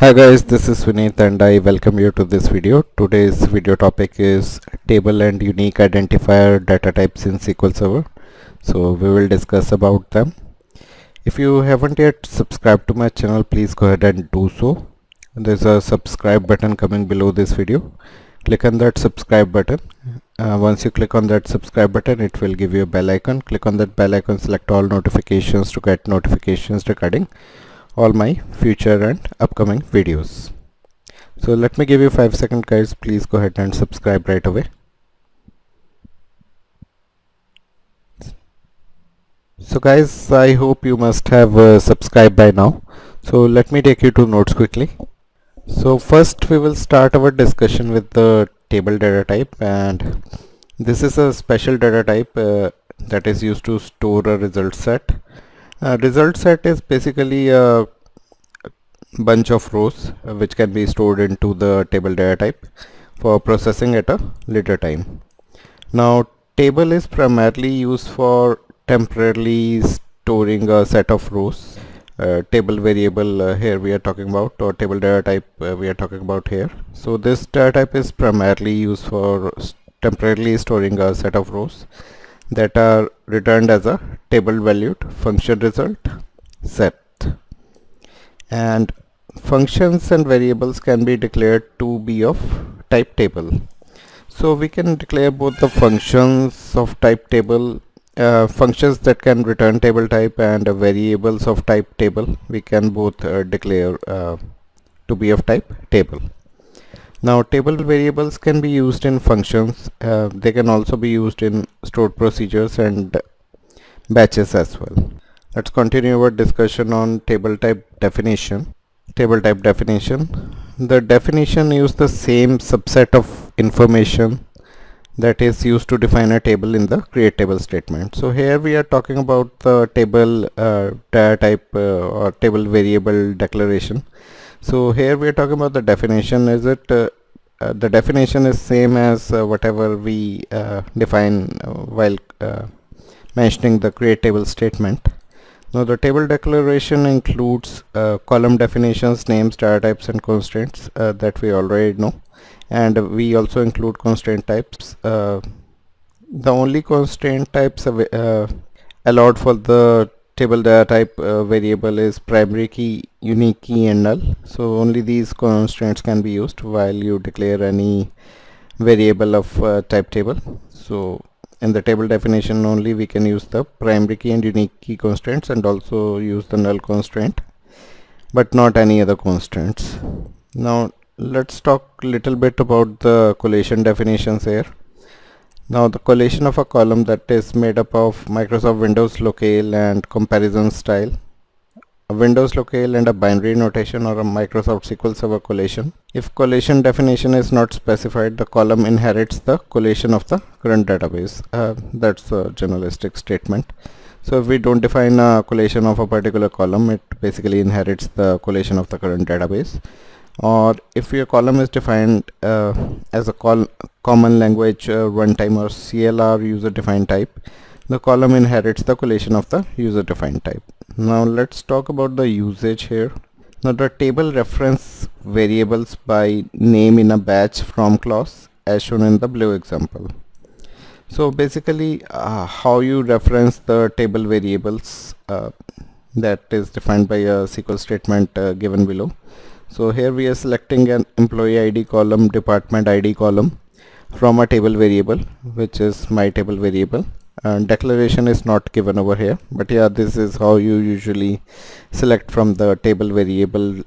Hi guys, this is Vineet and I welcome you to this video. Today's video topic is table and unique identifier data types in SQL Server. So we will discuss about them. If you haven't yet subscribed to my channel, please go ahead and do so. There's a subscribe button coming below this video. Click on that subscribe button. Once you click on that subscribe button, it will give you a bell icon. Click on that bell icon, select all notifications to get notifications regarding all my future and upcoming videos. So let me give you 5 seconds guys, please go ahead and subscribe right away. So guys, I hope you must have subscribed by now. So let me take you to notes quickly. So first we will start our discussion with the table data type, and this is a special data type that is used to store a result set. Result set is basically a bunch of rows which can be stored into the table data type for processing at a later time. Now table is primarily used for temporarily storing a set of rows. Table variable here we are talking about, or table data type we are talking about here. So this data type is primarily used for temporarily storing a set of rows that are returned as a table valued function result set. And functions and variables can be declared to be of type table. So we can declare both the functions of type table, functions that can return table type, and variables of type table. We can both declare to be of type table. Now table variables can be used in functions. They can also be used in stored procedures and batches as well. Let's continue our discussion on table type definition. Table type definition. The definition uses the same subset of information that is used to define a table in the create table statement. So here we are talking about the table data type or table variable declaration. So here we are talking about the definition. Is it the definition is same as whatever we define while mentioning the create table statement. Now the table declaration includes column definitions, names, data types and constraints that we already know, and we also include constraint types. The only constraint types allowed for the table data type variable is primary key, unique key and null. So only these constraints can be used while you declare any variable of type table. So in the table definition only we can use the primary key and unique key constraints, and also use the null constraint, but not any other constraints. Now let's talk little bit about the collation definitions here. Now the collation of a column that is made up of Microsoft Windows locale and comparison style, a Windows locale and a binary notation, or a Microsoft SQL Server collation. If collation definition is not specified, the column inherits the collation of the current database. That's a generalistic statement. So if we don't define a collation of a particular column, it basically inherits the collation of the current database. Or if your column is defined as a common language runtime or CLR user defined type, the column inherits the collation of the user defined type. Now let's talk about the usage here. Now the table reference variables by name in a batch from clause as shown in the blue example. So basically how you reference the table variables that is defined by a SQL statement given below. So here we are selecting an employee ID column, department ID column from a table variable, which is my table variable. And declaration is not given over here, but yeah, this is how you usually select from the table variable,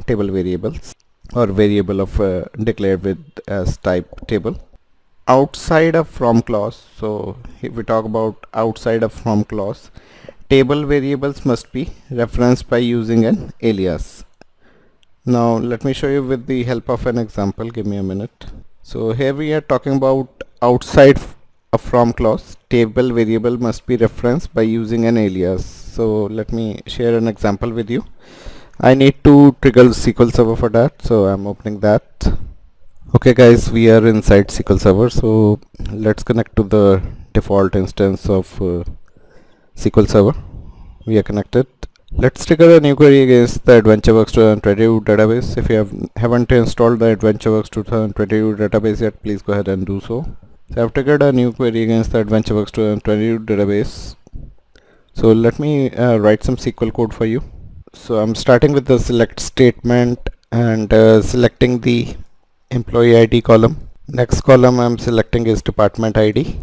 table variables or variable of declared with as type table. Outside of from clause, so if we talk about outside of from clause, table variables must be referenced by using an alias. Now let me show you with the help of an example. Give me a minute. So here we are talking about outside a from clause, table variable must be referenced by using an alias. So let me share an example with you. I need to trigger SQL Server for that, so I'm opening that. Okay guys, we are inside SQL Server, so let's connect to the default instance of SQL Server. We are connected. Let's trigger a new query against the AdventureWorks 2022 database. If you haven't installed the AdventureWorks 2022 database yet, please go ahead and do so. So I've triggered a new query against the AdventureWorks 2022 database. So let me write some SQL code for you. So I'm starting with the select statement and selecting the employee ID column. Next column I'm selecting is department ID,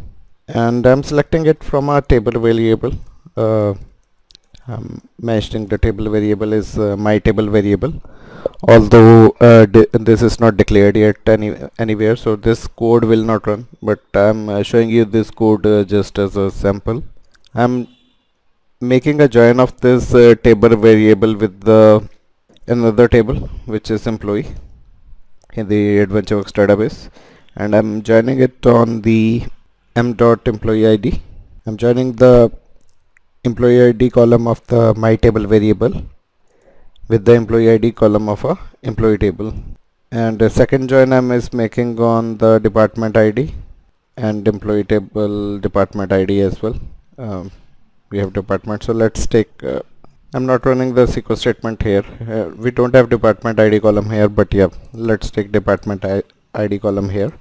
and I'm selecting it from a table variable. I'm mentioning the table variable is my table variable, although this is not declared yet anywhere, so this code will not run, but I'm showing you this code just as a sample. I'm making a join of this table variable with the another table which is employee in the AdventureWorks database, and I'm joining it on the m.employee ID. I'm joining the employee ID column of the my table variable with the employee ID column of a employee table, and the second join is making on the department ID and employee table department ID as well. We have department, so let's take I'm not running the SQL statement here. We don't have department ID column here, but yeah, let's take department ID column here.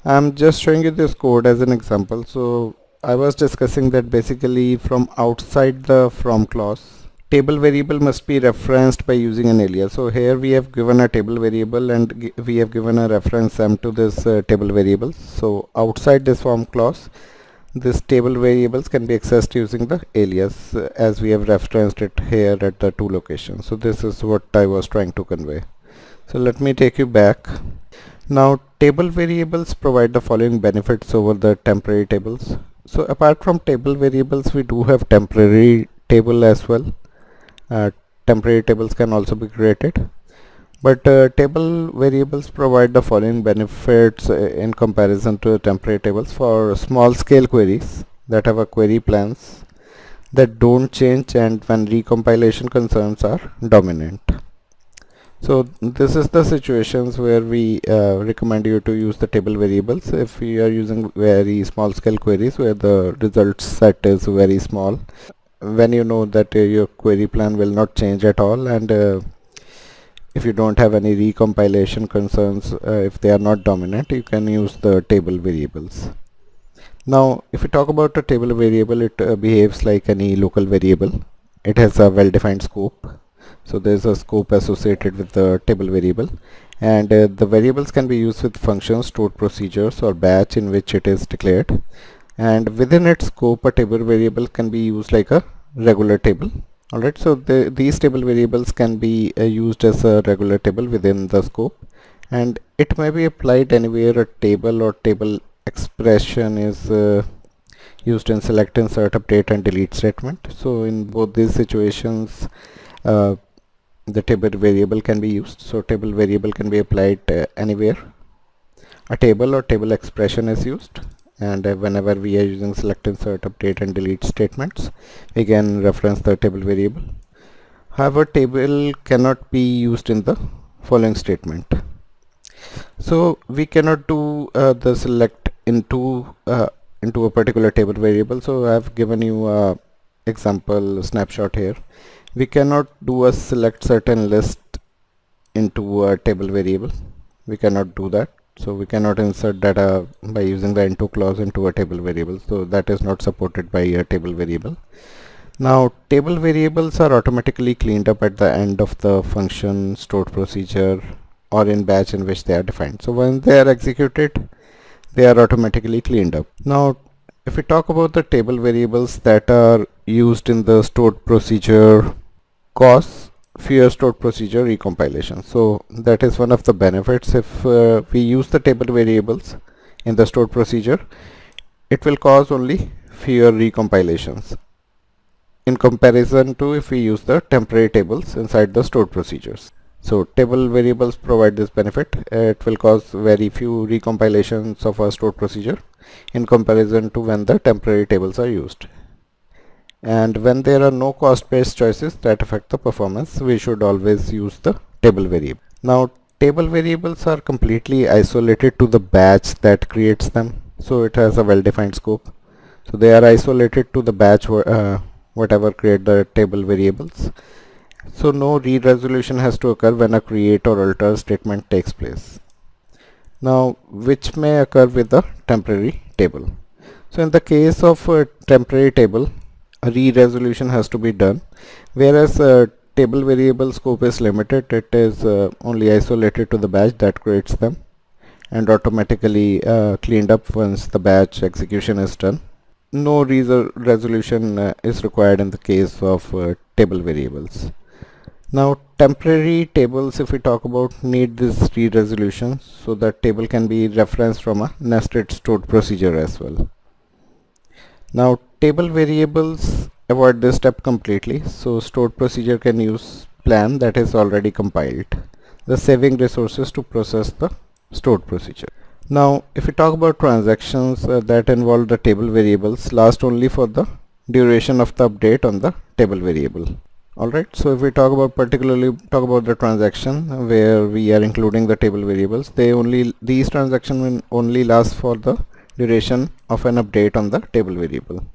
I'm just showing you this code as an example. So I was discussing that basically from outside the from clause, table variable must be referenced by using an alias. So here we have given a table variable and we have given a reference m to this table variable. So outside this from clause, this table variables can be accessed using the alias as we have referenced it here at the two locations. So this is what I was trying to convey. So let me take you back. Now table variables provide the following benefits over the temporary tables. So apart from table variables, we do have temporary table as well. Temporary tables can also be created, but table variables provide the following benefits in comparison to temporary tables. For small scale queries that have a query plans that don't change and when recompilation concerns are dominant. So this is the situations where we recommend you to use the table variables if you are using very small scale queries where the result set is very small, when you know that your query plan will not change at all, and if you don't have any recompilation concerns, if they are not dominant, you can use the table variables. Now if we talk about a table variable, it behaves like any local variable. It has a well-defined scope. So there's a scope associated with the table variable, and the variables can be used with functions, stored procedures, or batch in which it is declared. And within its scope, a table variable can be used like a regular table. Alright, so these table variables can be used as a regular table within the scope, and it may be applied anywhere a table or table expression is used in select, insert, update, and delete statement. So in both these situations, the table variable can be used. So table variable can be applied anywhere a table or table expression is used, and whenever we are using select, insert, update, and delete statements, we can reference the table variable. However, table cannot be used in the following statement. So we cannot do the select into a particular table variable. So I have given you a example snapshot here. We cannot do a select certain list into a table variable. We cannot do that. So we cannot insert data by using the into clause into a table variable. So that is not supported by a table variable. Now table variables are automatically cleaned up at the end of the function, stored procedure, or in batch in which they are defined. So when they are executed, they are automatically cleaned up. Now if we talk about the table variables that are used in the stored procedure, cause fewer stored procedure recompilation. So that is one of the benefits. If we use the table variables in the stored procedure, it will cause only fewer recompilations in comparison to if we use the temporary tables inside the stored procedures. So table variables provide this benefit. It will cause very few recompilations of a stored procedure in comparison to when the temporary tables are used. And when there are no cost-based choices that affect the performance, we should always use the table variable. Now table variables are completely isolated to the batch that creates them. So it has a well-defined scope. So they are isolated to the batch whatever create the table variables. So no read resolution has to occur when a create or alter statement takes place. Now, which may occur with a temporary table. So in the case of a temporary table, a read resolution has to be done, whereas table variable scope is limited. It is only isolated to the batch that creates them and automatically cleaned up once the batch execution is done. No resolution is required in the case of table variables. Now temporary tables, if we talk about, need this read resolution so that table can be referenced from a nested stored procedure as well. Now table variables avoid this step completely, so stored procedure can use plan that is already compiled, thus saving resources to process the stored procedure. Now if we talk about transactions that involve the table variables last only for the duration of the update on the table variable. Alright, so if we talk about the transaction where we are including the table variables, these transactions will only last for the duration of an update on the table variable.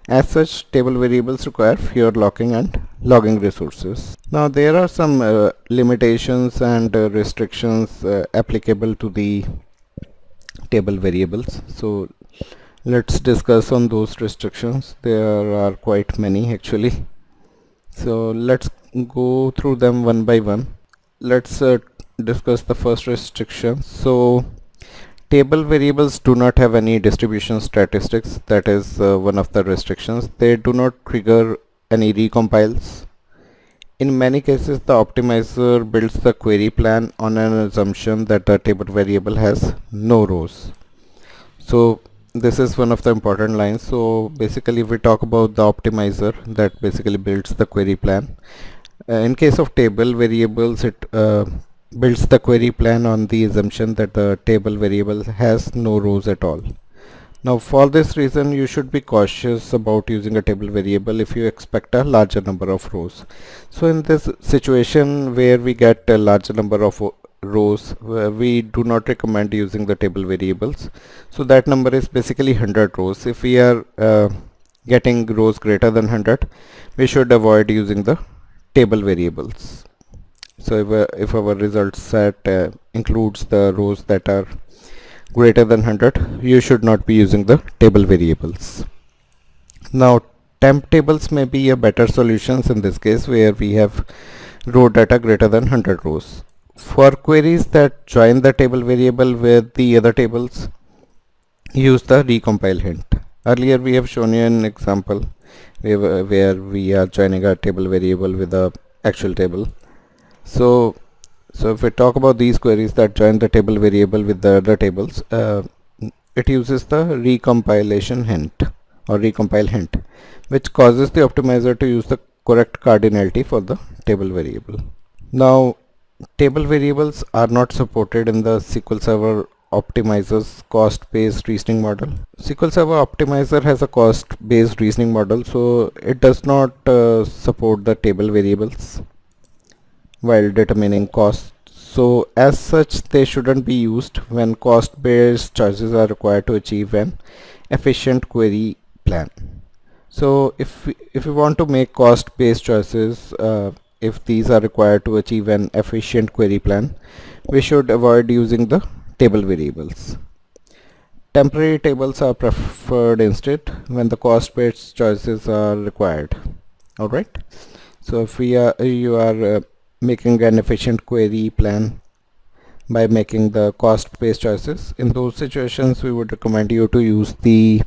As such, table variables require fewer locking and logging resources. Now there are some limitations and restrictions applicable to the table variables. So let's discuss on those restrictions. There are quite many actually. So let's go through them one by one. Let's discuss the first restriction. So table variables do not have any distribution statistics. That is one of the restrictions. They do not trigger any recompiles. In many cases, the optimizer builds the query plan on an assumption that the table variable has no rows. So this is one of the important lines. So basically, if we talk about the optimizer that basically builds the query plan, in case of table variables, it builds the query plan on the assumption that the table variable has no rows at all. Now for this reason, you should be cautious about using a table variable if you expect a larger number of rows. So in this situation where we get a larger number of rows, we do not recommend using the table variables. So that number is basically 100 rows. If we are getting rows greater than 100, we should avoid using the table variables. So if our result set includes the rows that are greater than 100, you should not be using the table variables. Now temp tables may be a better solutions in this case where we have row data greater than 100 rows. For queries that join the table variable with the other tables, use the recompile hint. Earlier we have shown you an example where we are joining a table variable with the actual table. So if we talk about these queries that join the table variable with the other tables, it uses the recompilation hint or recompile hint, which causes the optimizer to use the correct cardinality for the table variable. Now table variables are not supported in the SQL Server optimizer's cost-based reasoning model. SQL Server optimizer has a cost-based reasoning model, so it does not support the table variables while determining cost. So as such, they shouldn't be used when cost-based choices are required to achieve an efficient query plan. So if we want to make cost-based choices, if these are required to achieve an efficient query plan, we should avoid using the table variables. Temporary tables are preferred instead when the cost-based choices are required. Alright, so if you are making an efficient query plan by making the cost-based choices, in those situations we would recommend you to use the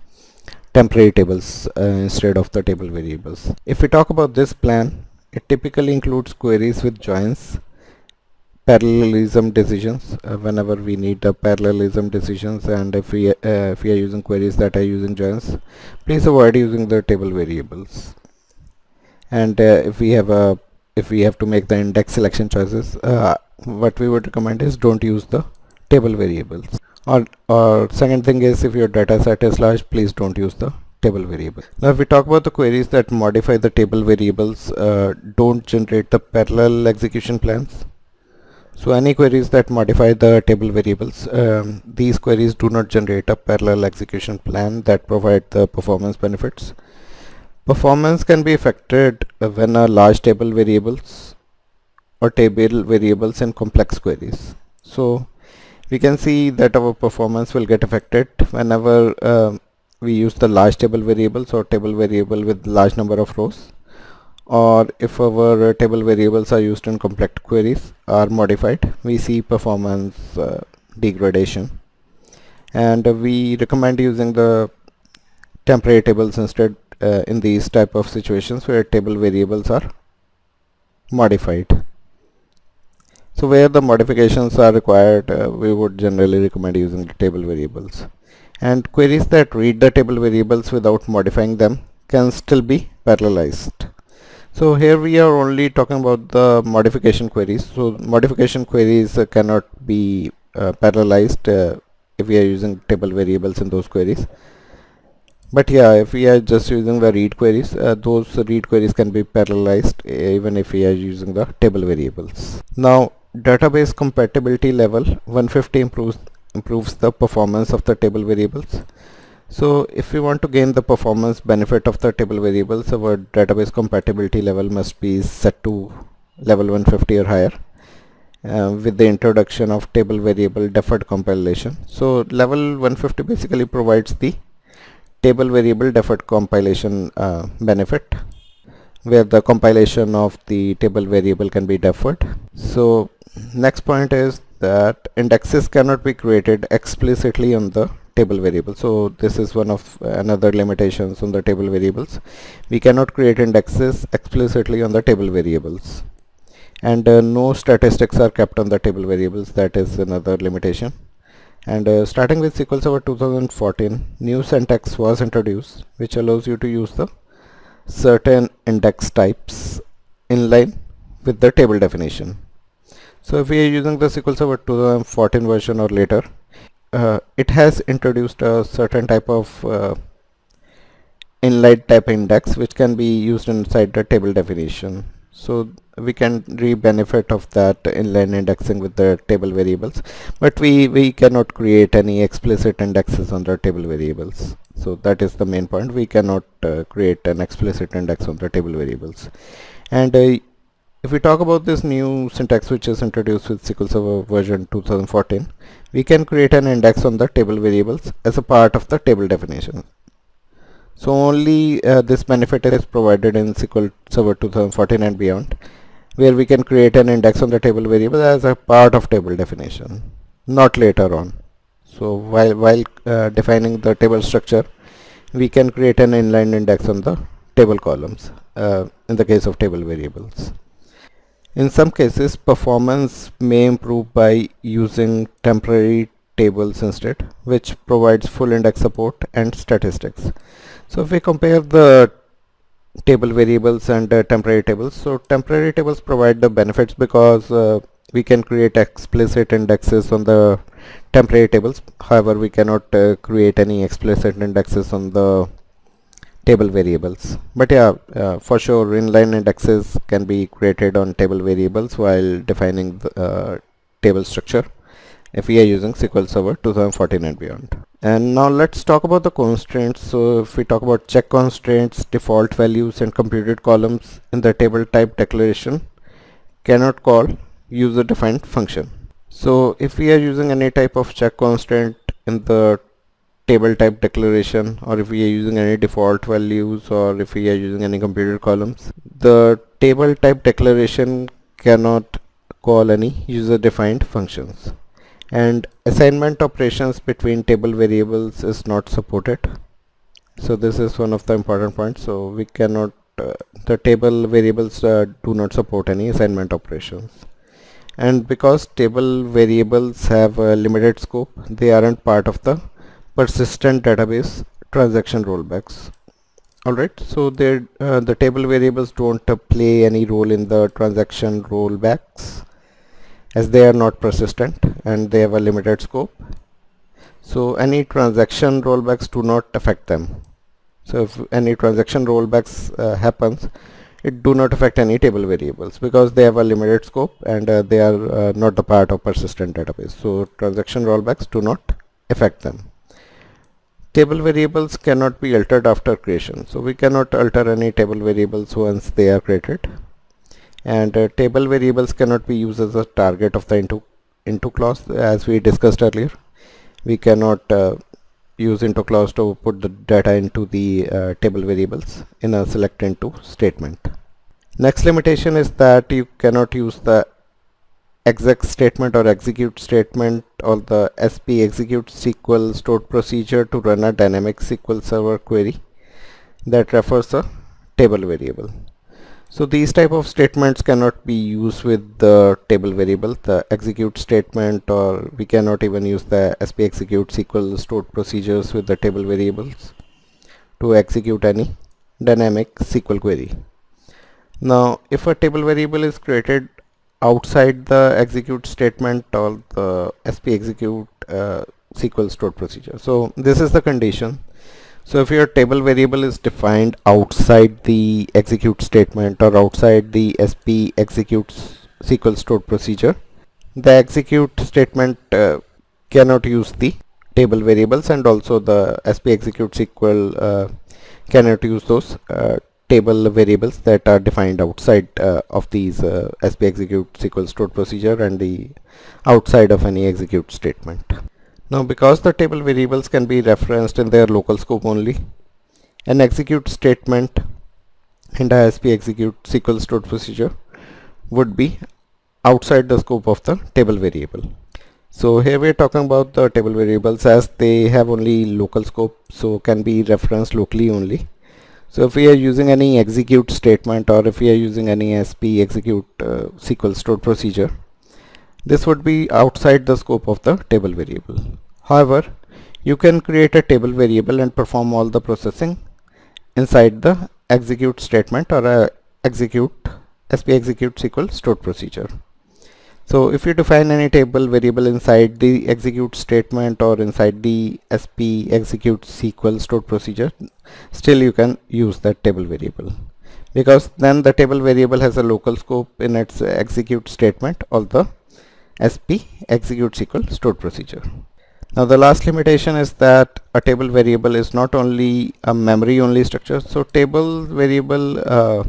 temporary tables instead of the table variables. If we talk about this plan, it typically includes queries with joins, parallelism decisions whenever we need the parallelism decisions, and if we are using queries that are using joins, please avoid using the table variables. And if we have to make the index selection choices, what we would recommend is don't use the table variables. Or second thing is, if your data set is large, please don't use the table variable. Now if we talk about the queries that modify the table variables, don't generate the parallel execution plans. So any queries that modify the table variables, these queries do not generate a parallel execution plan that provide the performance benefits. Performance can be affected when a large table variables or table variables in complex queries. So we can see that our performance will get affected whenever we use the large table variables or table variable with large number of rows, or if our table variables are used in complex queries are modified, we see performance degradation. And we recommend using the temporary tables instead in these type of situations where table variables are modified. So where the modifications are required, we would generally recommend using the table variables. And queries that read the table variables without modifying them can still be parallelized. So here we are only talking about the modification queries. So modification queries cannot be parallelized if we are using table variables in those queries. But yeah, if we are just using the read queries, those read queries can be parallelized even if we are using the table variables. Now, database compatibility level 150 improves the performance of the table variables. So if we want to gain the performance benefit of the table variables, our database compatibility level must be set to level 150 or higher with the introduction of table variable deferred compilation. So level 150 basically provides the table variable deferred compilation benefit, where the compilation of the table variable can be deferred. So next point is that indexes cannot be created explicitly on the table variable. So this is one of another limitations on the table variables. We cannot create indexes explicitly on the table variables, and no statistics are kept on the table variables. That is another limitation. And starting with SQL Server 2014, new syntax was introduced which allows you to use the certain index types inline with the table definition. So if we are using the SQL Server 2014 version or later, it has introduced a certain type of inline type index which can be used inside the table definition. So we can reap benefit of that inline indexing with the table variables, but we cannot create any explicit indexes on the table variables. So that is the main point. We cannot create an explicit index on the table variables. And if we talk about this new syntax which is introduced with SQL Server version 2014, we can create an index on the table variables as a part of the table definition. So only this benefit is provided in SQL Server 2014 and beyond, where we can create an index on the table variable as a part of table definition, not later on. So while defining the table structure, we can create an inline index on the table columns in the case of table variables. In some cases, performance may improve by using temporary tables instead, which provides full index support and statistics. So if we compare the table variables and temporary tables, so temporary tables provide the benefits because we can create explicit indexes on the temporary tables. However, we cannot create any explicit indexes on the table variables. But yeah, for sure inline indexes can be created on table variables while defining the table structure if we are using SQL Server 2014 and beyond. And now let's talk about the constraints. So if we talk about check constraints, default values and computed columns in the table type declaration cannot call user defined function. So if we are using any type of check constraint in the table type declaration, or if we are using any default values, or if we are using any computed columns, the table type declaration cannot call any user defined functions. And assignment operations between table variables is not supported. So this is one of the important points. So we cannot the table variables do not support any assignment operations. And because table variables have a limited scope, they aren't part of the persistent database transaction rollbacks. Alright, so the table variables don't play any role in the transaction rollbacks, as they are not persistent and they have a limited scope. So any transaction rollbacks do not affect them. So if any transaction rollbacks happens, it do not affect any table variables because they have a limited scope and they are not the part of persistent database. So transaction rollbacks do not affect them. Table variables cannot be altered after creation, so we cannot alter any table variables once they are created. And table variables cannot be used as a target of the into clause, as we discussed earlier. We cannot use into clause to put the data into the table variables in a select into statement. Next limitation is that you cannot use the exec statement or execute statement or the SP execute SQL stored procedure to run a dynamic SQL Server query that refers a table variable. So these type of statements cannot be used with the table variable, the execute statement, or we cannot even use the SP execute SQL stored procedures with the table variables to execute any dynamic SQL query. Now, if a table variable is created outside the execute statement or the SP execute SQL stored procedure, so this is the condition. So if your table variable is defined outside the execute statement or outside the SP execute SQL stored procedure, the execute statement cannot use the table variables, and also the SP execute SQL cannot use those table variables that are defined outside of these SP execute SQL stored procedure and the outside of any execute statement. Now, because the table variables can be referenced in their local scope only, an execute statement and a SP execute SQL stored procedure would be outside the scope of the table variable. So here we are talking about the table variables as they have only local scope, so can be referenced locally only. So if we are using any execute statement or if we are using any SP execute SQL stored procedure, this would be outside the scope of the table variable. However, you can create a table variable and perform all the processing inside the execute statement or SP execute SQL stored procedure. So if you define any table variable inside the execute statement or inside the SP execute SQL stored procedure, still you can use that table variable, because then the table variable has a local scope in its execute statement or the SP execute SQL stored procedure. Now the last limitation is that a table variable is not only a memory only structure. So table variable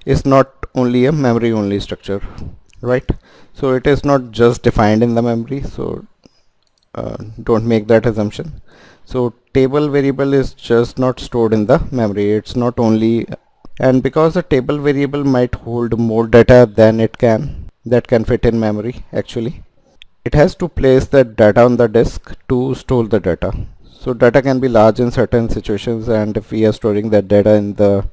is not only a memory only structure, right? So it is not just defined in the memory, so don't make that assumption. So table variable is just not stored in the memory, it's not only, and because a table variable might hold more data than that can fit in memory, actually it has to place the data on the disk to store the data. So data can be large in certain situations, and if we are storing that data in the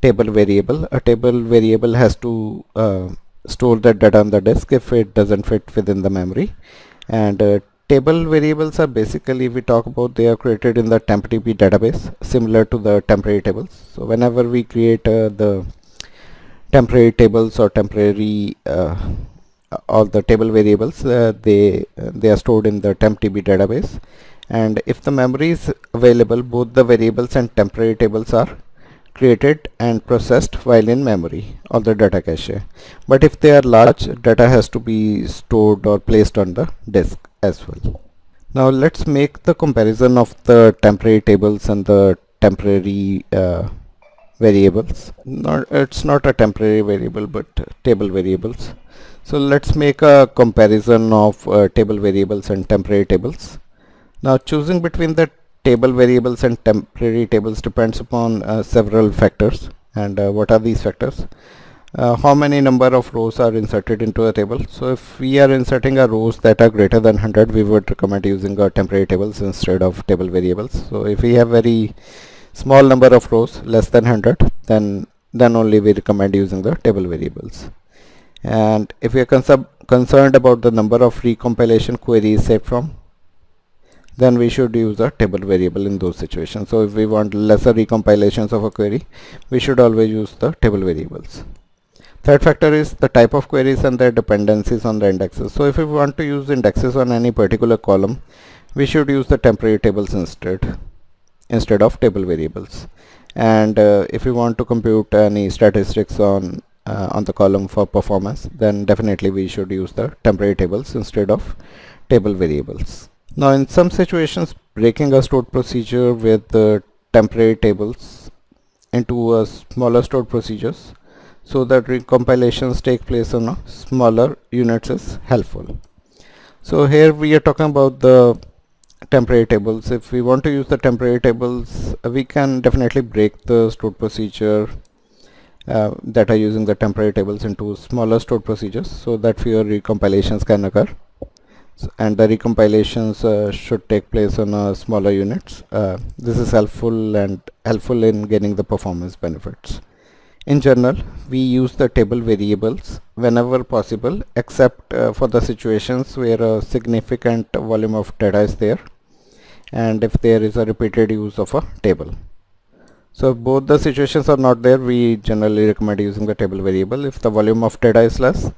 table variable, a table variable has to store that data on the disk if it doesn't fit within the memory. And table variables are basically, if we talk about, they are created in the TempDB database, similar to the temporary tables. So whenever we create the temporary tables or temporary all the table variables, they are stored in the TempDB database, and if the memory is available, both the variables and temporary tables are created and processed while in memory or the data cache. But if they are large, data has to be stored or placed on the disk as well. Now let's make the comparison of the temporary tables and the temporary variables. It's not a temporary variable but table variables. So let's make a comparison of table variables and temporary tables. Now choosing between the table variables and temporary tables depends upon several factors. And what are these factors? How many number of rows are inserted into a table. So if we are inserting a rows that are greater than 100, we would recommend using temporary tables instead of table variables. So if we have very small number of rows, less than 100, then only we recommend using the table variables. And if we are concerned about the number of recompilation queries saved from, then we should use a table variable in those situations. So if we want lesser recompilations of a query, we should always use the table variables. Third factor is the type of queries and their dependencies on the indexes. So if we want to use indexes on any particular column, we should use the temporary tables instead of table variables. And if we want to compute any statistics on the column for performance, then definitely we should use the temporary tables instead of table variables. Now in some situations, breaking a stored procedure with temporary tables into a smaller stored procedures so that recompilations take place on a smaller units is helpful. So here we are talking about the temporary tables. If we want to use the temporary tables, we can definitely break the stored procedure that are using the temporary tables into smaller stored procedures so that fewer recompilations can occur. And the recompilations should take place on smaller units. This is helpful in gaining the performance benefits. In general, we use the table variables whenever possible, except for the situations where a significant volume of data is there and if there is a repeated use of a table. So if both the situations are not there, we generally recommend using the table variable if the volume of data is less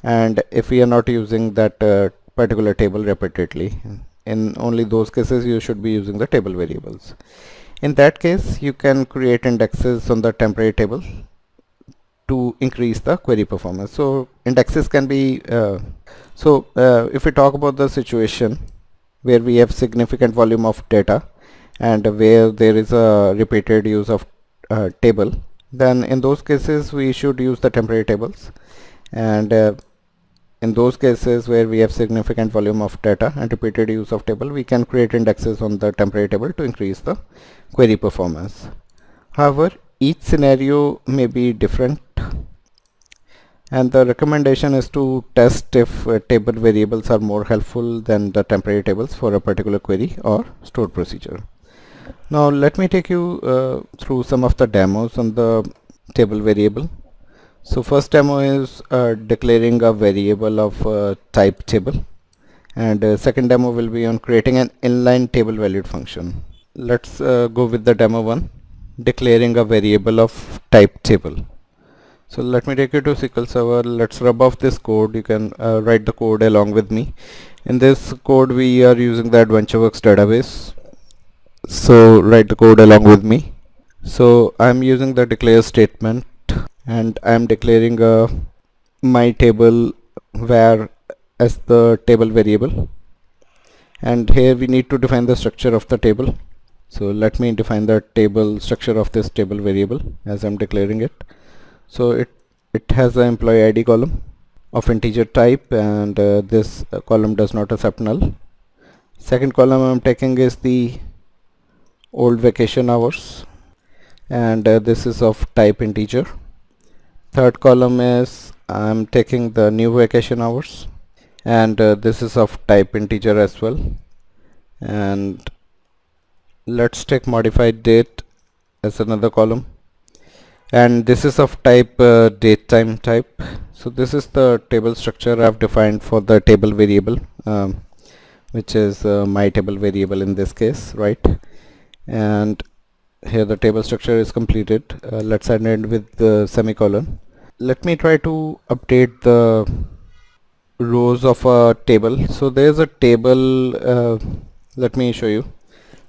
and if we are not using that particular table repeatedly. In only those cases you should be using the table variables. In that case, you can create indexes on the temporary table to increase the query performance. So indexes can be if we talk about the situation where we have significant volume of data and where there is a repeated use of table, then in those cases we should use the temporary tables. And in those cases where we have significant volume of data and repeated use of table, we can create indexes on the temporary table to increase the query performance. However, each scenario may be different, and the recommendation is to test if table variables are more helpful than the temporary tables for a particular query or stored procedure. Now let me take you through some of the demos on the table variable. So first demo is declaring a variable of type table, and second demo will be on creating an inline table valued function. Let's go with the demo one, declaring a variable of type table. So let me take you to SQL Server. Let's rub off this code. You can write the code along with me. In this code we are using the AdventureWorks database. So write the code along with me. So I'm using the declare statement and I'm declaring my table var as the table variable, and here we need to define the structure of the table. So let me define the table structure of this table variable as I'm declaring it. So it has an employee ID column of integer type, and this column does not accept null. Second column I'm taking is the old vacation hours, and this is of type integer. Third column is I'm taking the new vacation hours, and this is of type integer as well. And let's take modified date as another column, and this is of type date time type. So this is the table structure I've defined for the table variable, which is my table variable in this case, right? And here the table structure is completed. Let's end with the semicolon. Let me try to update the rows of a table. So there's a table, let me show you.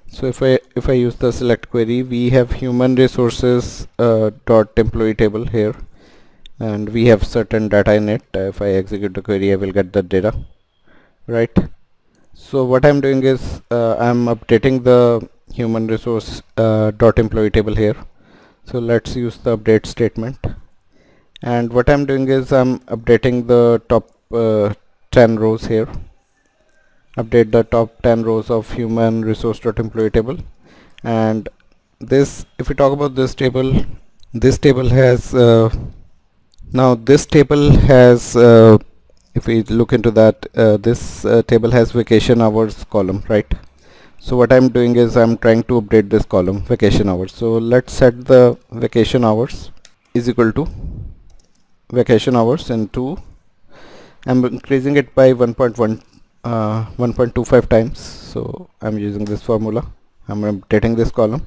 So if I use the select query, we have human resources dot employee table here, and we have certain data in it. If I execute the query, I will get the data, right? So what I'm doing is I'm updating the human resource dot employee table here. So let's use the update statement, and what I'm doing is I'm updating the top 10 rows here. Update the top 10 rows of human resource dot employee table. And this, if we talk about this table has if we look into that, this table has vacation hours column, right? So what I'm doing is I'm trying to update this column vacation hours. So let's set the vacation hours is equal to vacation hours into, I'm increasing it by 1.25 times. So I'm using this formula, I'm updating this column,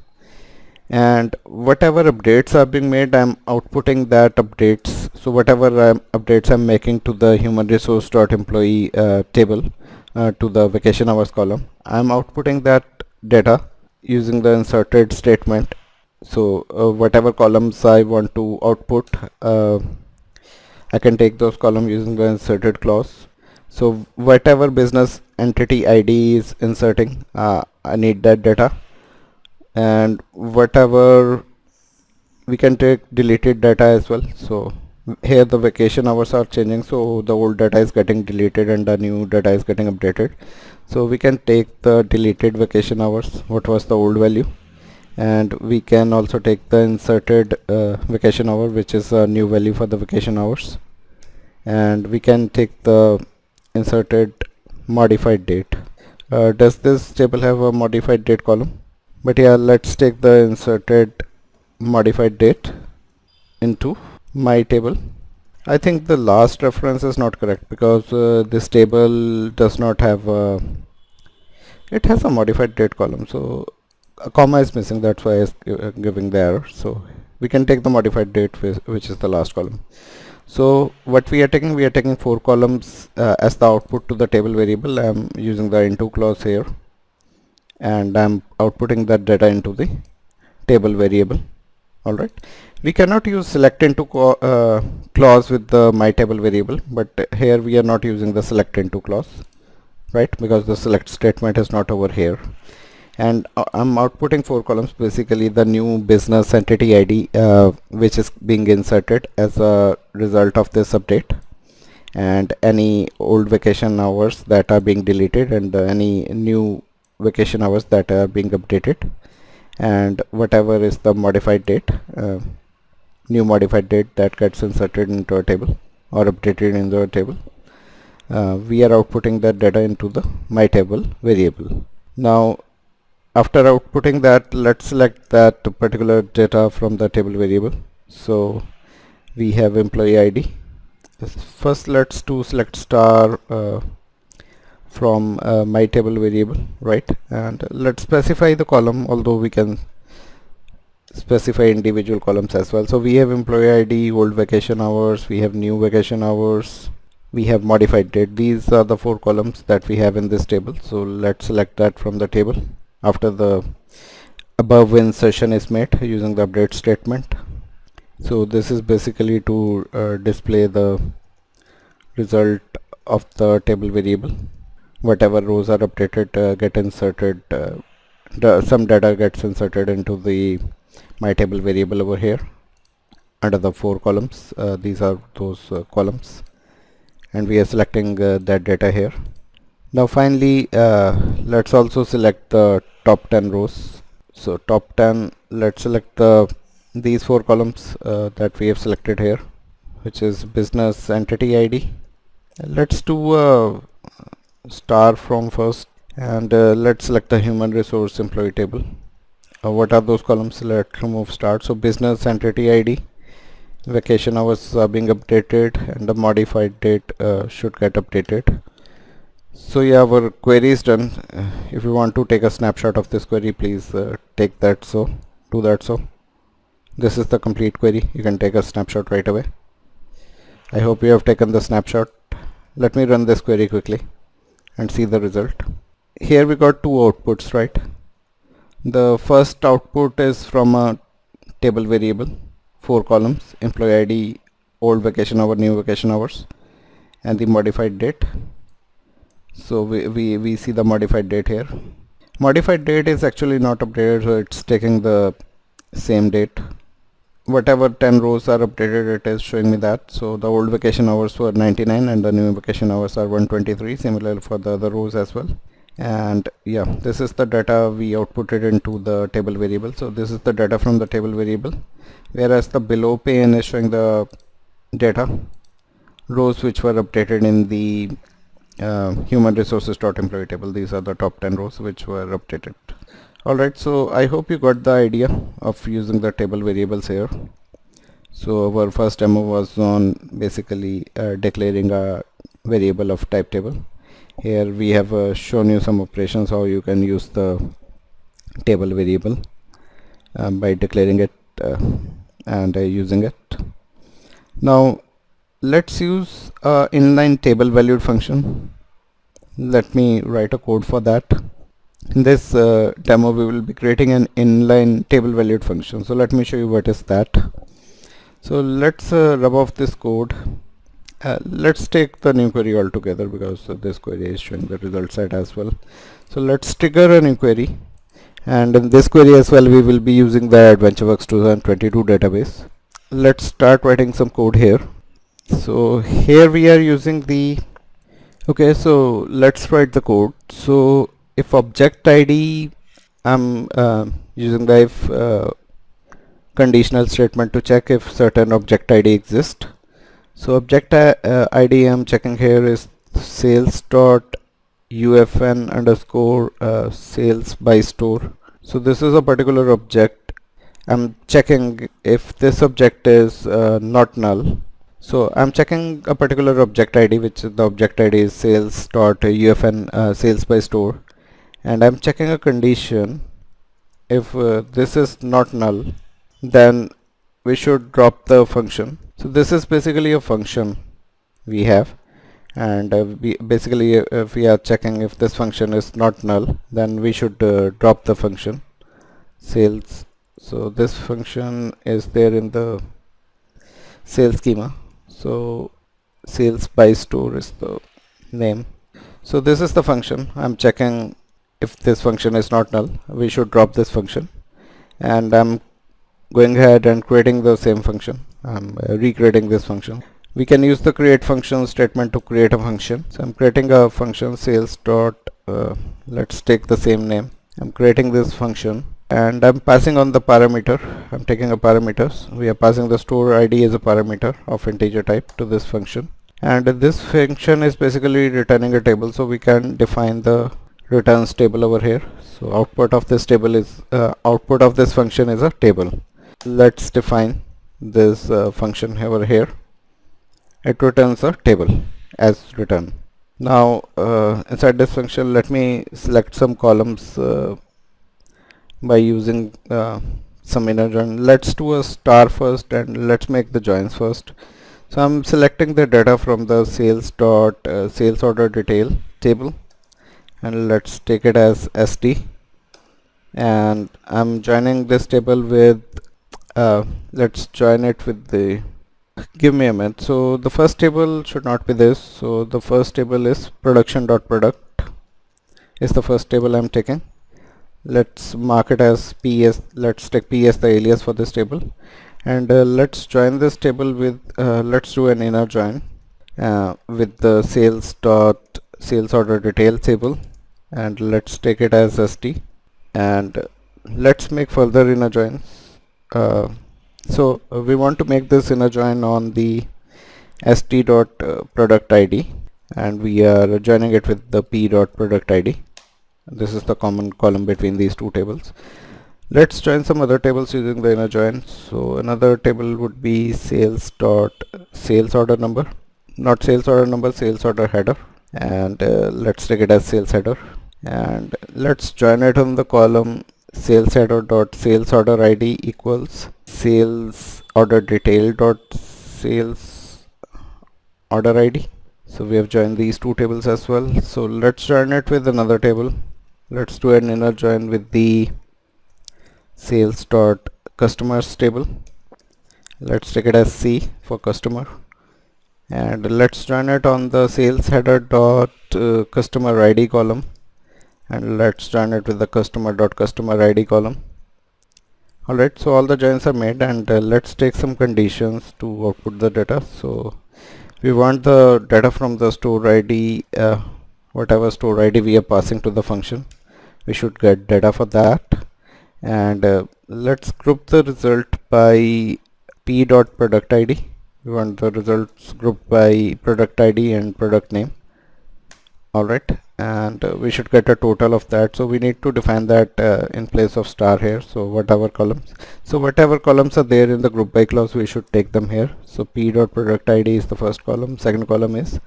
and whatever updates are being made, I'm outputting that updates. So whatever updates I'm making to the human resource dot employee table to the vacation hours column, I'm outputting that data using the inserted statement. So whatever columns I want to output, I can take those columns using the inserted clause. So whatever business entity ID is inserting, I need that data, and whatever we can take deleted data as well. So here the vacation hours are changing, so the old data is getting deleted and the new data is getting updated. So we can take the deleted vacation hours, what was the old value, and we can also take the inserted vacation hour, which is a new value for the vacation hours, and we can take the inserted modified date. Does this table have a modified date column? But yeah, let's take the inserted modified date into my table. I think the last reference is not correct because this table does not have it has a modified date column, so a comma is missing, that's why it's giving the error. So we can take the modified date, which is the last column. So what we are taking 4 columns as the output to the table variable. I'm using the into clause here, and I'm outputting that data into the table variable. Alright, we cannot use select into clause with the my table variable, but here we are not using the select into clause, right, because the select statement is not over here. And I'm outputting 4 columns, basically the new business entity ID which is being inserted as a result of this update, and any old vacation hours that are being deleted, and any new vacation hours that are being updated, and whatever is the modified date, new modified date that gets inserted into a table or updated into a table. We are outputting that data into the my table variable. Now after outputting that, let's select that particular data from the table variable. So we have employee ID. First let's do select star from my table variable, right, and let's specify the column, although we can specify individual columns as well. So we have employee ID, old vacation hours, we have new vacation hours, we have modified date. These are the 4 columns that we have in this table. So let's select that from the table after the above insertion is made using the update statement. So this is basically to display the result of the table variable. Whatever rows are updated get inserted, some data gets inserted into the my table variable over here under the 4 columns. These are those columns, and we are selecting that data here. Now finally let's also select the top 10 rows. So top 10, let's select these 4 columns that we have selected here, which is business entity ID. Let's do a star from first, and let's select the human resource employee table. What are those columns? Let's remove start. So business entity ID, vacation hours are being updated, and the modified date should get updated. So yeah, our query is done. If you want to take a snapshot of this query, please take that. So do that. So this is the complete query. You can take a snapshot right away. I hope you have taken the snapshot. Let me run this query quickly and see the result. Here we got 2 outputs, right? The first output is from a table variable, 4 columns, employee ID, old vacation hour, new vacation hours, and the modified date. So we see the modified date here. Modified date is actually not updated, so it's taking the same date. Whatever 10 rows are updated, it is showing me that. So the old vacation hours were 99 and the new vacation hours are 123, similar for the other rows as well. And yeah, this is the data we outputted into the table variable. So this is the data from the table variable, whereas the below pane is showing the data rows which were updated in the human resources.employee table. These are the top 10 rows which were updated. Alright, so I hope you got the idea of using the table variables here. So our first demo was on basically declaring a variable of type table. Here we have shown you some operations how you can use the table variable by declaring it and using it. Now let's use inline table valued function. Let me write a code for that. In this demo we will be creating an inline table valued function. So let me show you what is that. So let's rub off this code Let's take the new query altogether, because this query is showing the result set as well. So let's trigger a new query, and in this query as well we will be using the AdventureWorks 2022 database. Let's start writing some code here. So here we are using the okay, so let's write the code. So if object ID, I'm using the if conditional statement to check if certain object ID exists. So object ID I'm checking here is sales dot ufn underscore sales by store. So this is a particular object. I'm checking if this object is not null. So I'm checking a particular object ID, which the object ID is sales dot ufn sales by store, and I'm checking a condition. If this is not null, then we should drop the function. So this is basically a function we have, and we basically if we are checking if this function is not null, then we should drop the function sales. So this function is there in the sales schema. So sales by store is the name. So this is the function. I'm checking if this function is not null, we should drop this function, and I'm going ahead and creating the same function. I'm recreating this function. We can use the create function statement to create a function. So I'm creating a function sales dot let's take the same name. I'm creating this function, and I'm passing on the parameter. I'm taking a parameters. We are passing the store ID as a parameter of integer type to this function, and this function is basically returning a table, so we can define the returns table over here. So output of this table is output of this function is a table. Let's define this function over here. It returns a table as return. Now inside this function, let me select some columns by using some inner join. Let's do a star first, and let's make the joins first. So I'm selecting the data from the sales dot sales order detail table, and let's take it as SD, and I'm joining this table with let's join it with the give me a minute. So the first table should not be this. So the first table is production.product is the first table I'm taking. Let's mark it as PS. Let's take P as the alias for this table, and let's join this table with let's do an inner join with the sales dot sales order detail table, and let's take it as SD, and let's make further inner joins. So we want to make this inner join on the st dot product ID, and we are joining it with the p dot product ID. This is the common column between these two tables. Let's join some other tables using the inner join. So another table would be sales dot sales order number, not sales order number, sales order header, and let's take it as sales header, and let's join it on the column sales header dot sales order ID equals sales order detail dot sales order ID. So we have joined these two tables as well. So let's join it with another table. Let's do an inner join with the sales dot customers table. Let's take it as C for customer, and let's join it on the sales header dot customer ID column, and let's join it with the customer dot customer ID column. Alright, so all the joins are made, and let's take some conditions to output the data. So we want the data from the store ID, whatever store ID we are passing to the function, we should get data for that. And let's group the result by p dot product ID. We want the results grouped by product ID and product name. Alright, and we should get a total of that, so we need to define that in place of star here. So whatever columns are there in the group by clause, we should take them here. So p dot product ID is the first column, second column is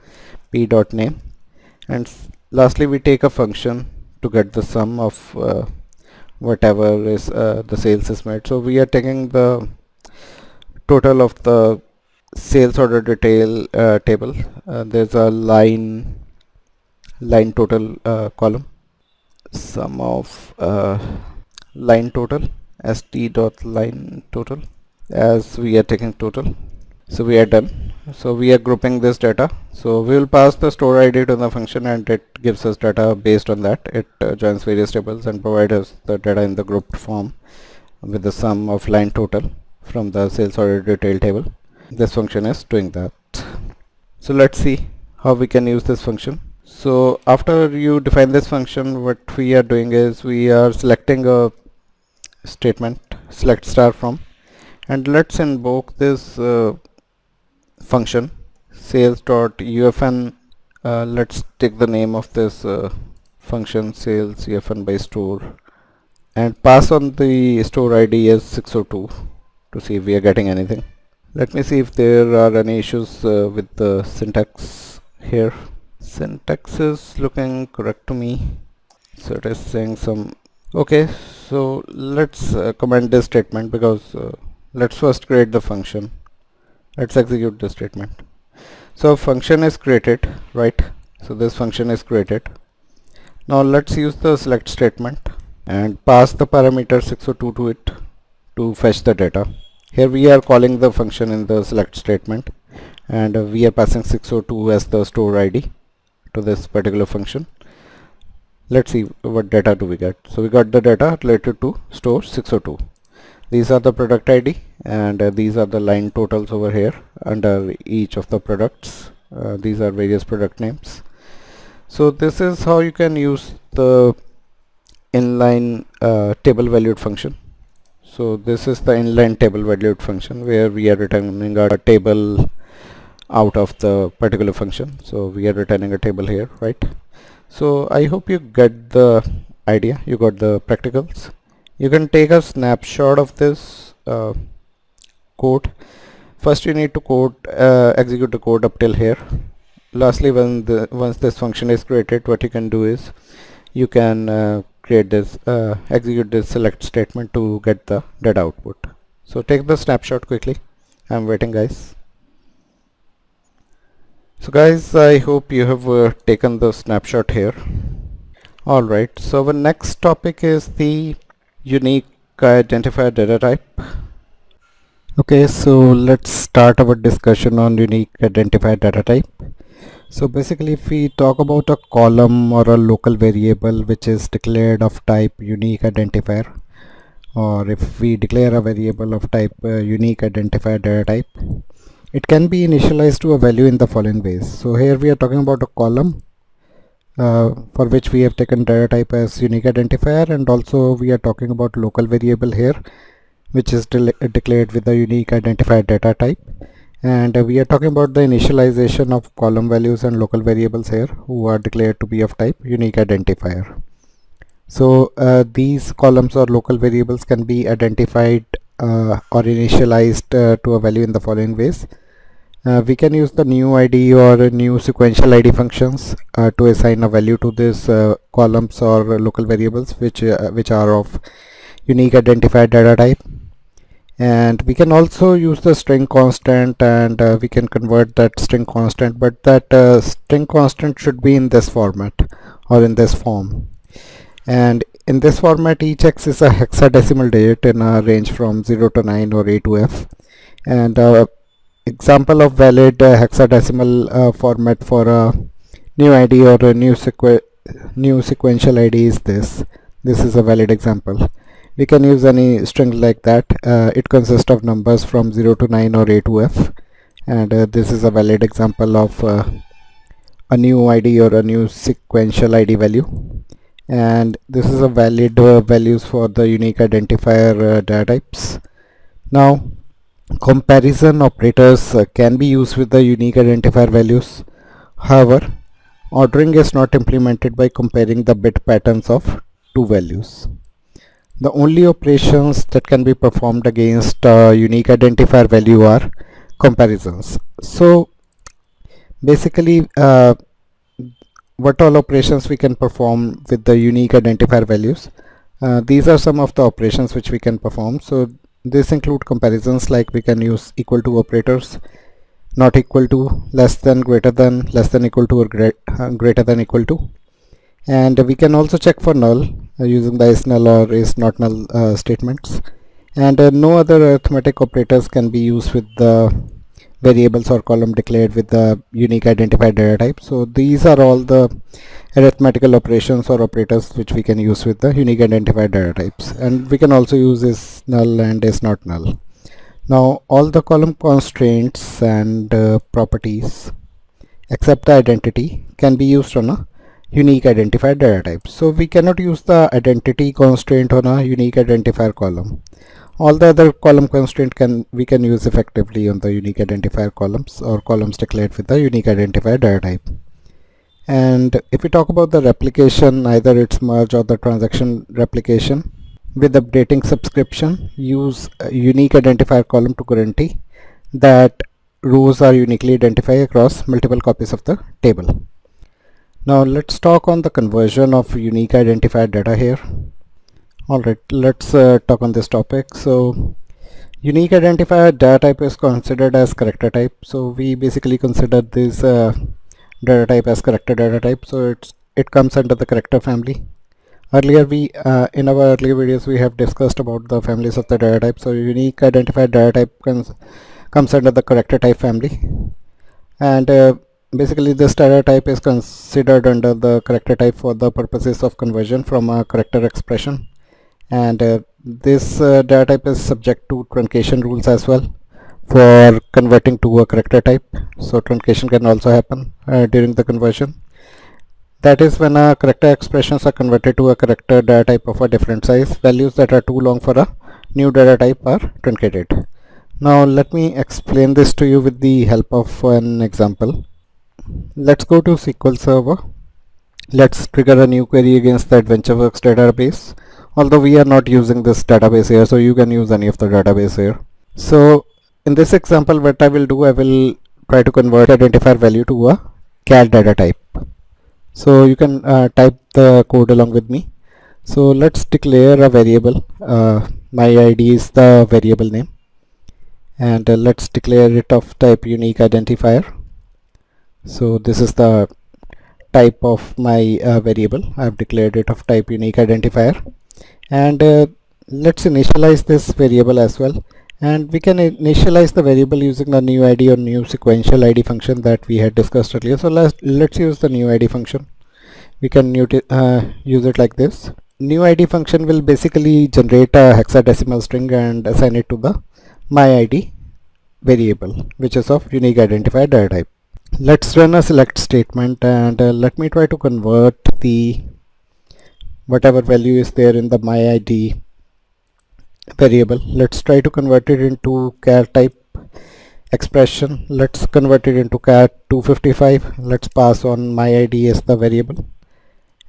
p dot name, and lastly we take a function to get the sum of whatever is the sales is made. So we are taking the total of the sales order detail table. There's a line total column, sum of line total st dot line total, as we are taking total. So we are done. So we are grouping this data. So we will pass the store ID to the function and it gives us data based on that. It joins various tables and provides us the data in the grouped form with the sum of line total from the sales order detail table. This function is doing that. So let's see how we can use this function. So after you define this function, what we are doing is we are selecting a statement, select star from, and let's invoke this function sales.ufn. Let's take the name of this function sales ufn by store and pass on the store ID as 602 to see if we are getting anything. Let me see if there are any issues with the syntax here. Syntax is looking correct to me. So it is saying some. Okay, so let's comment this statement because let's first create the function. Let's execute this statement. So function is created, right? So this function is created. Now let's use the select statement and pass the parameter 602 to it to fetch the data. Here we are calling the function in the select statement and we are passing 602 as the store ID to this particular function. Let's see what data do we get. So we got the data related to store 602. These are the product ID and these are the line totals over here under each of the products. These are various product names. So this is how you can use the inline table valued function. So this is the inline table valued function where we are returning a table out of the particular function. So we are returning a table here, right? So I hope you get the idea, you got the practicals. You can take a snapshot of this code. First you need to execute the code up till here. Lastly, once this function is created, what you can do is you can execute this select statement to get the data output. So take the snapshot quickly. I'm waiting, guys. So guys, I hope you have taken the snapshot here. Alright, so our next topic is the unique identifier data type. Okay, so let's start our discussion on unique identifier data type. So basically, if we talk about a column or a local variable which is declared of type unique identifier, or if we declare a variable of type unique identifier data type, it can be initialized to a value in the following ways. So here we are talking about a column for which we have taken data type as unique identifier, and also we are talking about local variable here which is declared with the unique identifier data type, and we are talking about the initialization of column values and local variables here who are declared to be of type unique identifier. So these columns or local variables can be identified or initialized to a value in the following ways. We can use the NEWID or new sequential ID functions to assign a value to these columns or local variables which are of unique identifier data type. And we can also use the string constant, and we can convert that string constant, but that string constant should be in this format or in this form. And in this format, each x is a hexadecimal digit in a range from 0 to 9 or A to F. And example of valid hexadecimal format for a new ID or a new sequential ID is this. This is a valid example. We can use any string like that. It consists of numbers from 0 to 9 or A to F. And this is a valid example of a new ID or a new sequential ID value. And this is a valid values for the unique identifier data types. Now comparison operators can be used with the unique identifier values. However, ordering is not implemented by comparing the bit patterns of two values. The only operations that can be performed against unique identifier value are comparisons. So basically what all operations we can perform with the unique identifier values. These are some of the operations which we can perform. So this include comparisons, like we can use equal to operators, not equal to, less than, greater than, less than equal to, or greater than equal to. And we can also check for null using the is null or is not null statements. And no other arithmetic operators can be used with the variables or column declared with the unique identifier data type. So these are all the arithmetical operations or operators which we can use with the unique identifier data types, and we can also use is null and is not null. Now all the column constraints and properties except the identity can be used on a unique identifier data type. So we cannot use the identity constraint on a unique identifier column. All the other column constraint we can use effectively on the unique identifier columns or columns declared with the unique identifier data type. And if we talk about the replication, either it's merge or the transaction replication, with updating subscription, use a unique identifier column to guarantee that rows are uniquely identified across multiple copies of the table. Now let's talk on the conversion of unique identifier data here. Alright, let's talk on this topic. So unique identifier data type is considered as character type. So we basically consider this data type as character data type. So it comes under the character family. Earlier in our earlier videos we have discussed about the families of the data type. So unique identifier data type comes under the character type family, and basically this data type is considered under the character type for the purposes of conversion from a character expression, and this data type is subject to truncation rules as well for converting to a character type. So truncation can also happen during the conversion. That is when a character expressions are converted to a character data type of a different size. Values that are too long for a new data type are truncated. Now let me explain this to you with the help of an example. Let's go to SQL Server. Let's trigger a new query against the AdventureWorks database. Although we are not using this database here, so you can use any of the database here. So in this example, what I will do, I will try to convert identifier value to a char data type. So you can type the code along with me. So let's declare a variable. My ID is the variable name, and let's declare it of type unique identifier. So this is the type of my variable. I have declared it of type unique identifier, and let's initialize this variable as well. And we can initialize the variable using the NEWID or NEWSEQUENTIALID function that we had discussed earlier. So let's use the NEWID function. We can use it like this. NEWID function will basically generate a hexadecimal string and assign it to the myID variable, which is of unique identifier data type. Let's run a select statement, and let me try to convert the whatever value is there in the myID variable. Let's try to convert it into char type expression. Let's convert it into char 255. Let's pass on myID as the variable,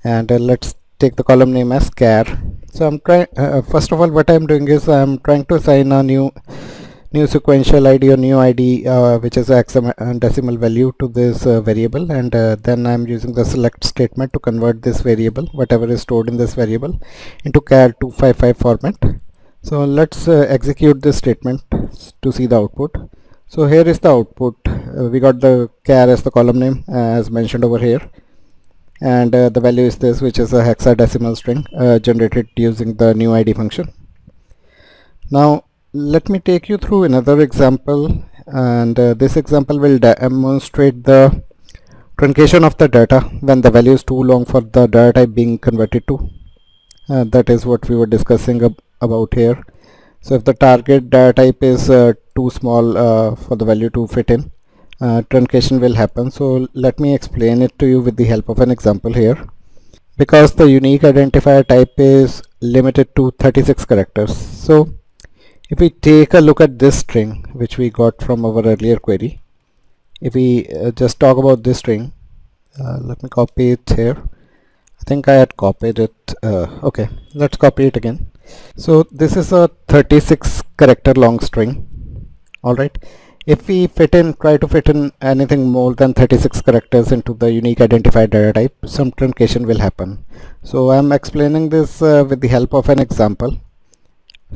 and let's take the column name as char. So I'm trying first of all, what I'm doing is I'm trying to assign a new sequential ID or new ID which is a hexadecimal value to this variable, and then I'm using the select statement to convert this variable, whatever is stored in this variable, into char 255 format. So let's execute this statement to see the output. So here is the output. We got the char as the column name as mentioned over here, and the value is this, which is a hexadecimal string generated using the NEWID function. Now let me take you through another example, and this example will demonstrate the truncation of the data when the value is too long for the data type being converted to. That is what we were discussing about here. So if the target data type is too small for the value to fit in, truncation will happen. So let me explain it to you with the help of an example here. Because the unique identifier type is limited to 36 characters, so if we take a look at this string which we got from our earlier query, if we just talk about this string, let me copy it here. I think I had copied it. Okay, let's copy it again. So this is a 36 character long string. Alright, if we try to fit in anything more than 36 characters into the unique identifier data type, some truncation will happen. So I'm explaining this with the help of an example.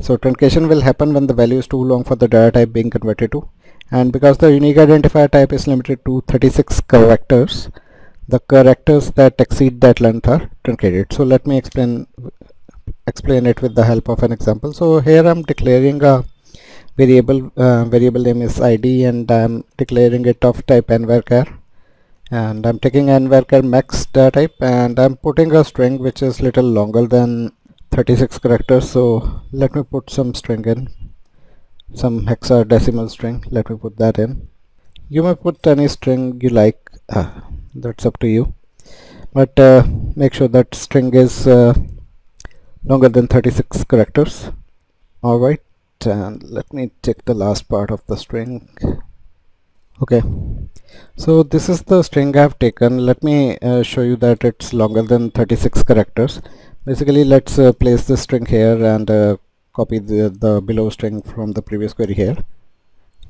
So truncation will happen when the value is too long for the data type being converted to, and because the unique identifier type is limited to 36 characters, the characters that exceed that length are truncated. So let me explain it with the help of an example. So here I'm declaring a variable name is id, and I'm declaring it of type nvarchar, and I'm taking nvarchar max data type, and I'm putting a string which is little longer than 36 characters. So let me put some string in, some hexadecimal string. Let me put that in. You may put any string you like, that's up to you, but make sure that string is longer than 36 characters. Alright, and let me check the last part of the string. Okay, so this is the string I have taken. Let me show you that it's longer than 36 characters. Basically, let's place this string here and copy the below string from the previous query here.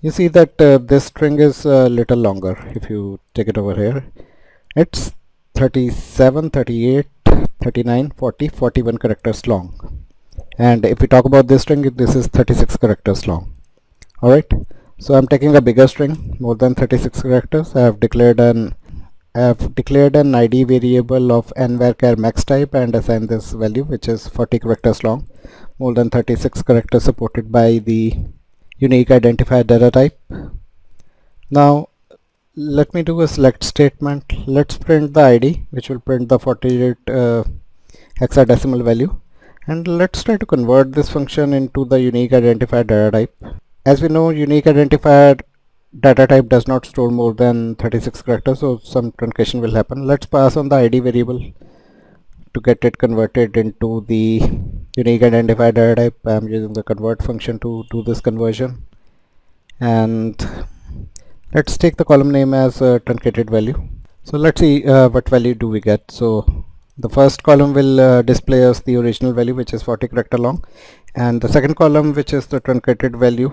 You see that this string is a little longer. If you take it over here, it's 37, 38, 39, 40, 41 characters long. And if we talk about this string, this is 36 characters long. Alright, so I'm taking a bigger string, more than 36 characters. I have declared an id variable of nvarchar max type and assigned this value, which is 40 characters long, more than 36 characters, supported by the unique identifier data type. Now let me do a select statement. Let's print the id, which will print the 48 hexadecimal value, and let's try to convert this function into the unique identifier data type. As we know, unique identifier data type does not store more than 36 characters, so some truncation will happen. Let's pass on the id variable to get it converted into the unique identifier data type. I'm using the convert function to do this conversion, and let's take the column name as a truncated value. So let's see what value do we get. So the first column will display us the original value, which is 40 character long, and the second column, which is the truncated value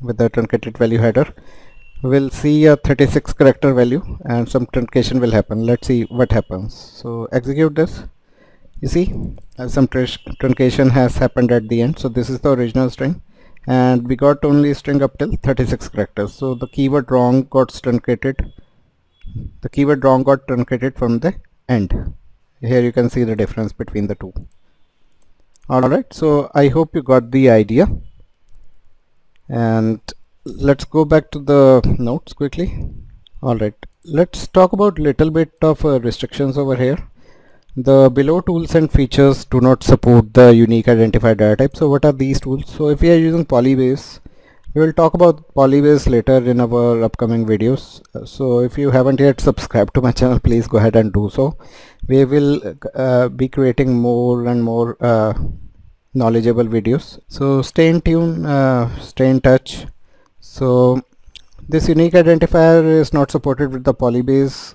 with the truncated value header, will see a 36 character value, and some truncation will happen. Let's see what happens. So execute this. You see some truncation has happened at the end. So this is the original string, and we got only string up till 36 characters. So the keyword wrong got truncated. The keyword wrong got truncated from the end. Here you can see the difference between the two. Alright, so I hope you got the idea, and let's go back to the notes quickly. Alright, let's talk about little bit of restrictions over here. The below tools and features do not support the unique identifier data type. So what are these tools? So if we are using Polybase, we will talk about Polybase later in our upcoming videos. So if you haven't yet subscribed to my channel, please go ahead and do so. We will be creating more and more knowledgeable videos. So stay in tune, stay in touch. So this unique identifier is not supported with the Polybase.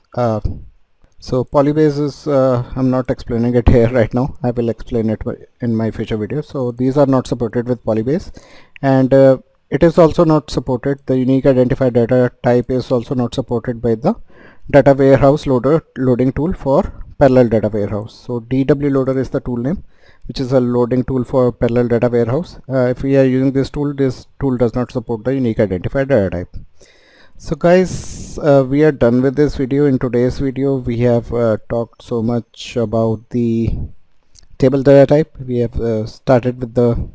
So Polybase is, I'm not explaining it here right now. I will explain it in my future videos. So these are not supported with Polybase, and it is also not supported. The unique identifier data type is also not supported by the data warehouse loading tool for parallel data warehouse. So DW loader is the tool name, which is a loading tool for parallel data warehouse. If we are using this tool does not support the unique identifier data type. So guys, we are done with this video. In today's video, we have talked so much about the table data type. We have started with the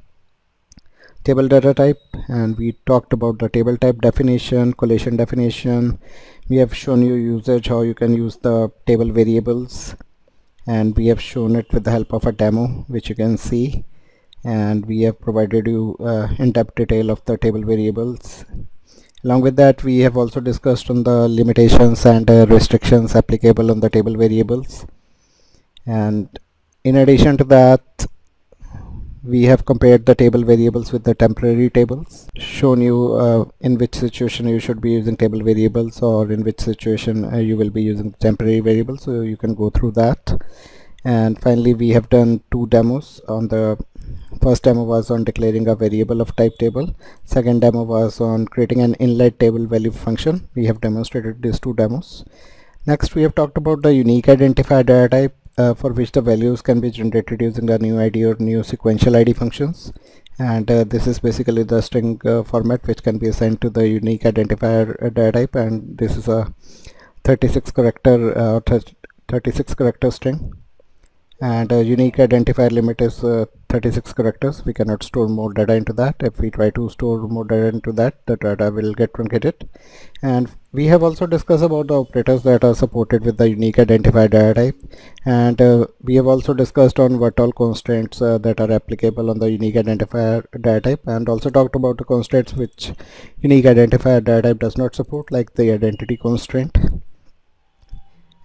table data type, and we talked about the table type definition, collation definition. We have shown you usage, how you can use the table variables, and we have shown it with the help of a demo, which you can see, and we have provided you in-depth detail of the table variables. Along with that, we have also discussed on the limitations and restrictions applicable on the table variables, and in addition to that, we have compared the table variables with the temporary tables, shown you in which situation you should be using table variables, or in which situation you will be using temporary variables, so you can go through that. And finally, we have done two demos. On the first demo was on declaring a variable of type table. Second demo was on creating an inline table value function. We have demonstrated these two demos. Next, we have talked about the unique identifier data type, for which the values can be generated using the NEWID or NEWSEQUENTIALID functions, and this is basically the string format which can be assigned to the unique identifier data type, and this is a 36 character string. and unique identifier limit is 36 characters. We cannot store more data into that. If we try to store more data into that, the data will get truncated. And we have also discussed about the operators that are supported with the unique identifier data type, and we have also discussed on what all constraints that are applicable on the unique identifier data type, and also talked about the constraints which unique identifier data type does not support, like the identity constraint.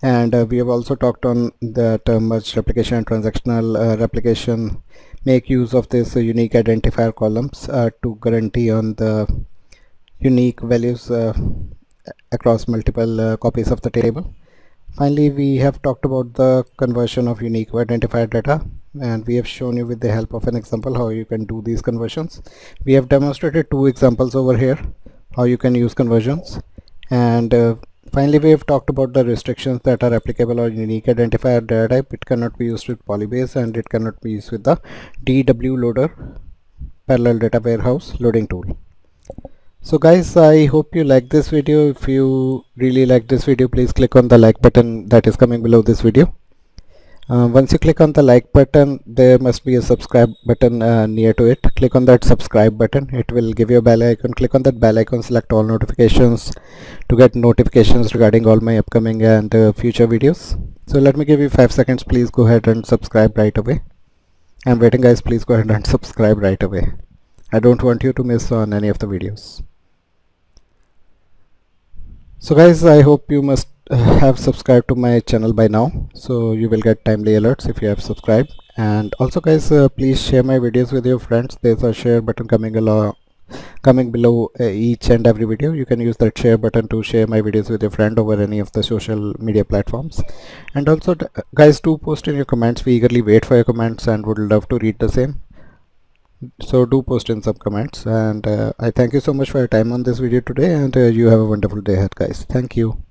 And we have also talked on that merged replication and transactional replication make use of this unique identifier columns to guarantee on the unique values across multiple copies of the table. Finally, we have talked about the conversion of unique identifier data, and we have shown you with the help of an example how you can do these conversions. We have demonstrated two examples over here how you can use conversions, and finally we have talked about the restrictions that are applicable on unique identifier data type. It cannot be used with polybase, and it cannot be used with the DW loader parallel data warehouse loading tool. So guys, I hope you like this video. If you really like this video, please click on the like button that is coming below this video. Once you click on the like button, there must be a subscribe button near to it. Click on that subscribe button. It will give you a bell icon. Click on that bell icon, select all notifications to get notifications regarding all my upcoming and future videos. So let me give you 5 seconds. Please go ahead and subscribe right away. I'm waiting, guys. Please go ahead and subscribe right away. I don't want you to miss on any of the videos. So guys, I hope you must have subscribed to my channel by now, so you will get timely alerts if you have subscribed. And also guys, please share my videos with your friends. There's a share button coming below each and every video. You can use that share button to share my videos with your friend over any of the social media platforms. And also guys, do post in your comments. We eagerly wait for your comments and would love to read the same. So do post in some comments, and I thank you so much for your time on this video today, and you have a wonderful day ahead, guys. Thank you.